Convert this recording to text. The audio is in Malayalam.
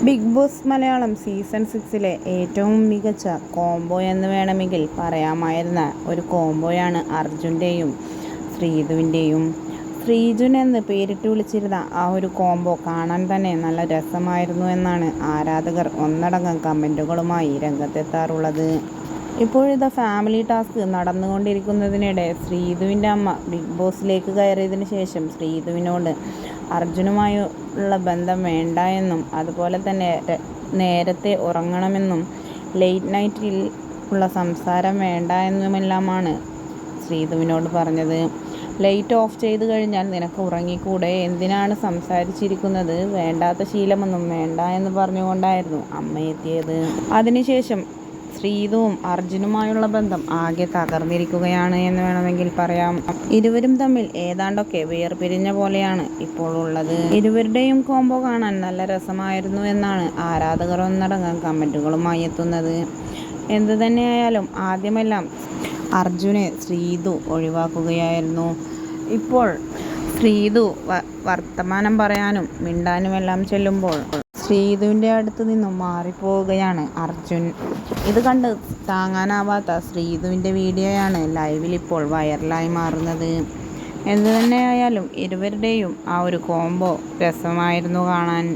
ബിഗ് ബോസ് മലയാളം സീസൺ 6-ലെ ഏറ്റവും മികച്ച കോംബോ എന്ന് വേണമെങ്കിൽ പറയാമായിരുന്ന ഒരു കോംബോയാണ് അർജുൻ്റെയും ശ്രീതുവിൻ്റെയും. ശ്രീജുൻ എന്ന് പേരിട്ട് വിളിച്ചിരുന്ന ആ ഒരു കോംബോ കാണാൻ തന്നെ നല്ല രസമായിരുന്നു എന്നാണ് ആരാധകർ ഒന്നടങ്കം കമൻറ്റുകളുമായി രംഗത്തെത്താറുള്ളത്. ഇപ്പോഴിതാ ഫാമിലി ടാസ്ക് നടന്നുകൊണ്ടിരിക്കുന്നതിനിടെ ശ്രീതുവിൻ്റെ അമ്മ ബിഗ് ബോസിലേക്ക് കയറിയതിനു ശേഷം ശ്രീതുവിനോട് അർജുനുമായുള്ള ബന്ധം വേണ്ട എന്നും അതുപോലെ തന്നെ നേരത്തെ ഉറങ്ങണമെന്നും ലേറ്റ് നൈറ്റിൽ ഉള്ള സംസാരം വേണ്ട എന്നുമെല്ലാമാണ് ശ്രീതുവിനോട് പറഞ്ഞത്. ലൈറ്റ് ഓഫ് ചെയ്ത് കഴിഞ്ഞാൽ നിനക്ക് ഉറങ്ങിക്കൂടെ, എന്തിനാണ് സംസാരിച്ചിരിക്കുന്നത്, വേണ്ടാത്ത ശീലമൊന്നും വേണ്ട എന്ന് പറഞ്ഞുകൊണ്ടായിരുന്നു അമ്മ എത്തിയത്. അതിനുശേഷം ശ്രീതുവും അർജുനുമായുള്ള ബന്ധം ആകെ തകർന്നിരിക്കുകയാണ് എന്ന് വേണമെങ്കിൽ പറയാം. ഇരുവരും തമ്മിൽ ഏതാണ്ടൊക്കെ വേർപിരിഞ്ഞ പോലെയാണ് ഇപ്പോൾ ഉള്ളത്. ഇരുവരുടെയും കോംബോ കാണാൻ നല്ല രസമായിരുന്നു എന്നാണ് ആരാധകർ ഒന്നടങ്കം കമൻറ്റുകളുമായി എത്തുന്നത്. എന്തു തന്നെയായാലും ആദ്യമെല്ലാം അർജുനെ ശ്രീതു ഒഴിവാക്കുകയായിരുന്നു. ഇപ്പോൾ ശ്രീതു വർത്തമാനം പറയാനും മിണ്ടാനുമെല്ലാം ചെല്ലുമ്പോൾ ശ്രീതുവിൻ്റെ അടുത്ത് നിന്നും മാറിപ്പോവുകയാണ് അർജുൻ. ഇത് കണ്ട് താങ്ങാനാവാത്ത ശ്രീതുവിൻ്റെ വീഡിയോയാണ് ലൈവിൽ ഇപ്പോൾ വൈറലായി മാറുന്നത്. എന്തു തന്നെയായാലും ഇരുവരുടെയും ആ ഒരു കോംബോ രസമായിരുന്നു കാണാൻ.